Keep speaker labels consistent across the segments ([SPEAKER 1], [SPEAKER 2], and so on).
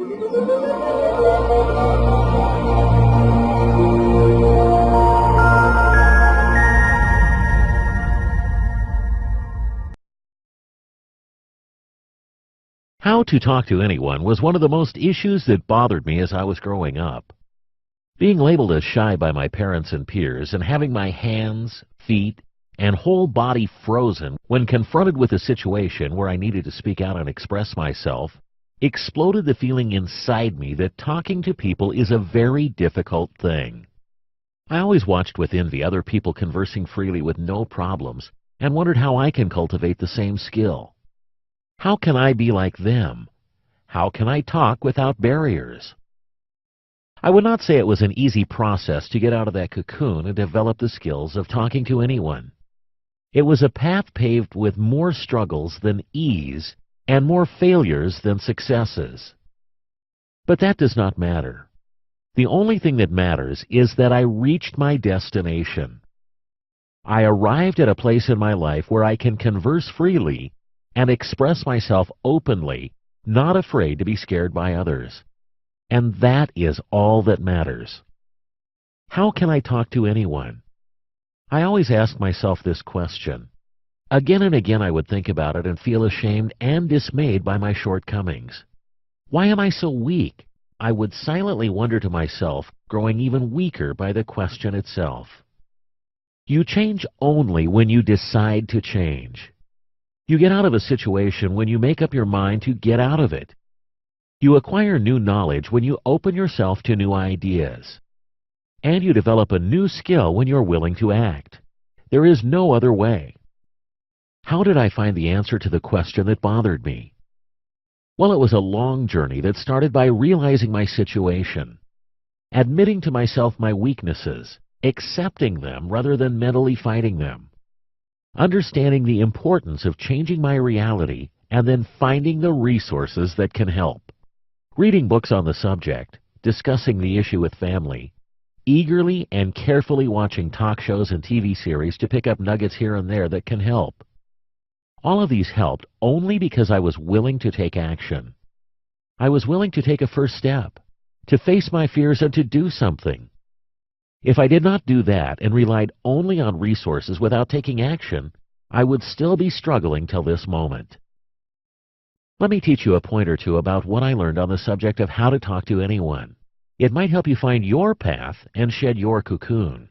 [SPEAKER 1] How to talk to anyone was one of the most issues that bothered me as I was growing up. Being labeled as shy by my parents and peers and having my hands, feet, and whole body frozen when confronted with a situation where I needed to speak out and express myself exploded the feeling inside me that talking to people is a very difficult thing. I always watched with envy other people conversing freely with no problems and wondered how I can cultivate the same skill. How can I be like them? How can I talk without barriers? I would not say it was an easy process to get out of that cocoon and develop the skills of talking to anyone. It was a path paved with more struggles than ease and more failures than successes. But that does not matter. The only thing that matters is that I reached my destination. I arrived at a place in my life where I can converse freely and express myself openly, not afraid to be scared by others. And that is all that matters. How can I talk to anyone? I always ask myself this question. Again and again I would think about it and feel ashamed and dismayed by my shortcomings. Why am I so weak? I would silently wonder to myself, growing even weaker by the question itself. You change only when you decide to change. You get out of a situation when you make up your mind to get out of it. You acquire new knowledge when you open yourself to new ideas. And you develop a new skill when you're willing to act. There is no other way. How did I find the answer to the question that bothered me? Well, it was a long journey that started by realizing my situation, admitting to myself my weaknesses, accepting them rather than mentally fighting them, understanding the importance of changing my reality, and then finding the resources that can help. Reading books on the subject, discussing the issue with family, eagerly and carefully watching talk shows and TV series to pick up nuggets here and there that can help. All of these helped only because I was willing to take action. I was willing to take a first step, to face my fears and to do something. If I did not do that and relied only on resources without taking action, I would still be struggling till this moment. Let me teach you a point or two about what I learned on the subject of how to talk to anyone. It might help you find your path and shed your cocoon.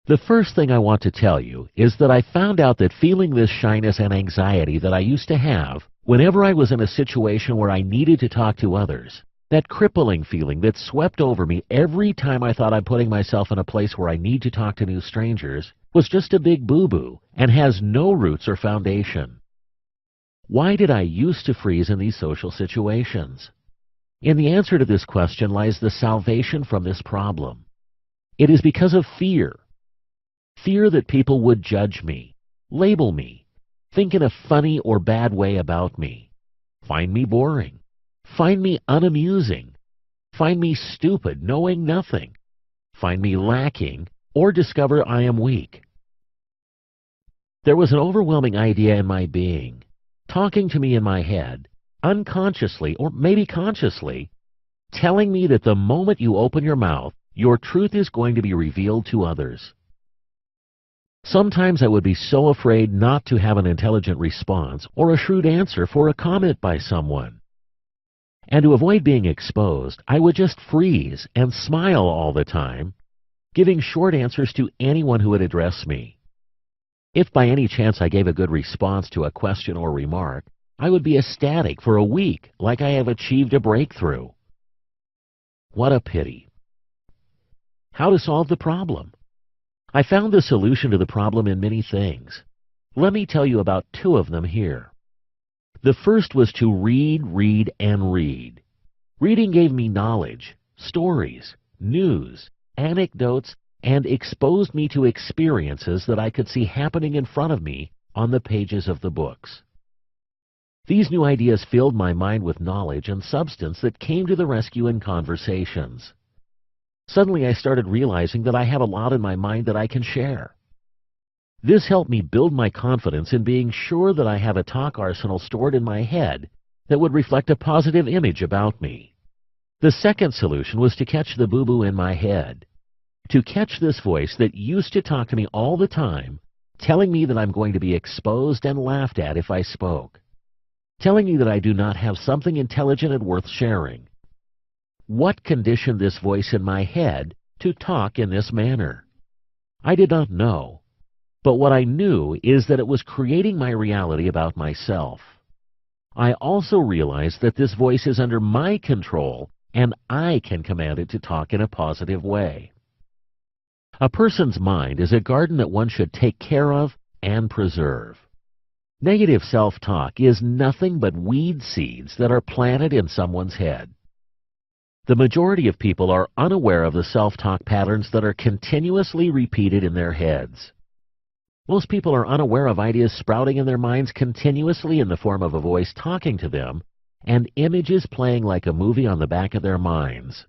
[SPEAKER 1] The first thing I want to tell you is that I found out that feeling this shyness and anxiety that I used to have whenever I was in a situation where I needed to talk to others, that crippling feeling that swept over me every time I thought I'm putting myself in a place where I need to talk to new strangers, was just a big boo-boo and has no roots or foundation. Why did I used to freeze in these social situations? In the answer to this question lies the salvation from this problem. It is because of fear. Fear that people would judge me, label me, think in a funny or bad way about me, find me boring, find me unamusing, find me stupid, knowing nothing, find me lacking, or discover I am weak. There was an overwhelming idea in my being, talking to me in my head, unconsciously or maybe consciously, telling me that the moment you open your mouth, your truth is going to be revealed to others. Sometimes I would be so afraid not to have an intelligent response or a shrewd answer for a comment by someone. And to avoid being exposed, I would just freeze and smile all the time, giving short answers to anyone who would address me. If by any chance I gave a good response to a question or remark, I would be ecstatic for a week, like I have achieved a breakthrough. What a pity. How to solve the problem? I found the solution to the problem in many things. Let me tell you about two of them here. The first was to read, and read. Reading gave me knowledge, stories, news, anecdotes, and exposed me to experiences that I could see happening in front of me on the pages of the books. These new ideas filled my mind with knowledge and substance that came to the rescue in conversations. Suddenly I started realizing that I have a lot in my mind that I can share. This helped me build my confidence in being sure that I have a talk arsenal stored in my head that would reflect a positive image about me. The second solution was to catch the boo-boo in my head, to catch this voice that used to talk to me all the time, telling me that I'm going to be exposed and laughed at if I spoke, telling me that I do not have something intelligent and worth sharing. What conditioned this voice in my head to talk in this manner? I did not know, but what I knew is that it was creating my reality about myself. I also realized that this voice is under my control and I can command it to talk in a positive way. A person's mind is a garden that one should take care of and preserve. Negative self-talk is nothing but weed seeds that are planted in someone's head. The majority of people are unaware of the self-talk patterns that are continuously repeated in their heads. Most people are unaware of ideas sprouting in their minds continuously in the form of a voice talking to them and images playing like a movie on the back of their minds.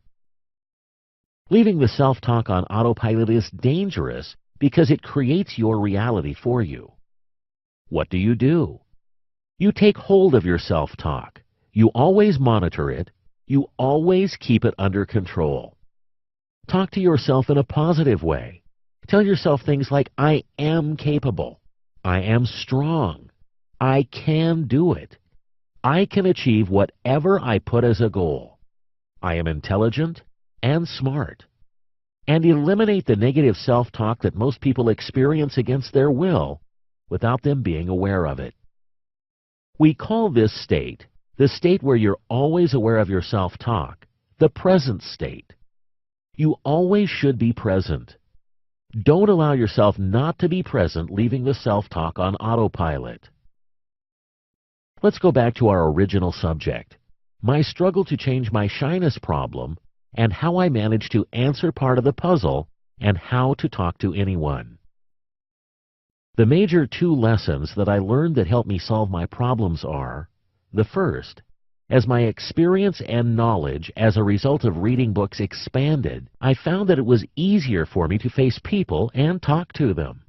[SPEAKER 1] Leaving the self-talk on autopilot is dangerous because it creates your reality for you. What do? You take hold of your self-talk. You always monitor it. You always keep it under control. Talk to yourself in a positive way. Tell yourself things like, I am capable. I am strong. I can do it. I can achieve whatever I put as a goal. I am intelligent and smart. And eliminate the negative self-talk that most people experience against their will without them being aware of it. We call this state, the state where you're always aware of your self-talk, the present state. You always should be present. Don't allow yourself not to be present, leaving the self-talk on autopilot. Let's go back to our original subject, my struggle to change my shyness problem and how I managed to answer part of the puzzle and how to talk to anyone. The major two lessons that I learned that helped me solve my problems are, the first, as my experience and knowledge as a result of reading books expanded, I found that it was easier for me to face people and talk to them.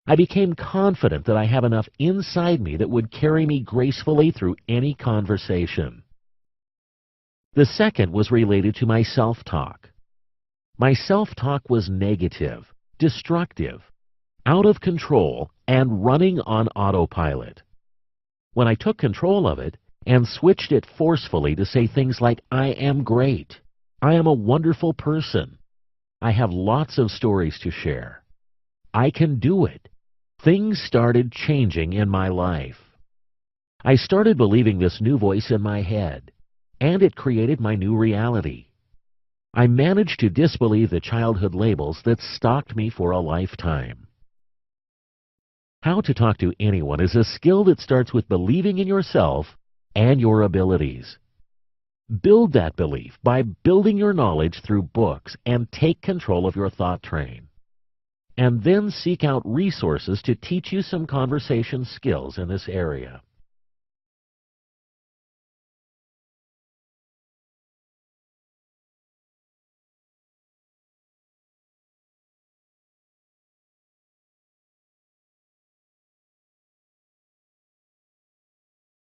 [SPEAKER 1] I became confident that I have enough inside me that would carry me gracefully through any conversation. The second was related to my self-talk. My self-talk was negative, destructive, out of control, and running on autopilot. When I took control of it and switched it forcefully to say things like, I am great, I am a wonderful person, I have lots of stories to share, I can do it, things started changing in my life. I started believing this new voice in my head, and it created my new reality. I managed to disbelieve the childhood labels that stalked me for a lifetime. How to talk to anyone is a skill that starts with believing in yourself and your abilities. Build that belief by building your knowledge through books and take control of your thought train. And then seek out resources to teach you some conversation skills in this area.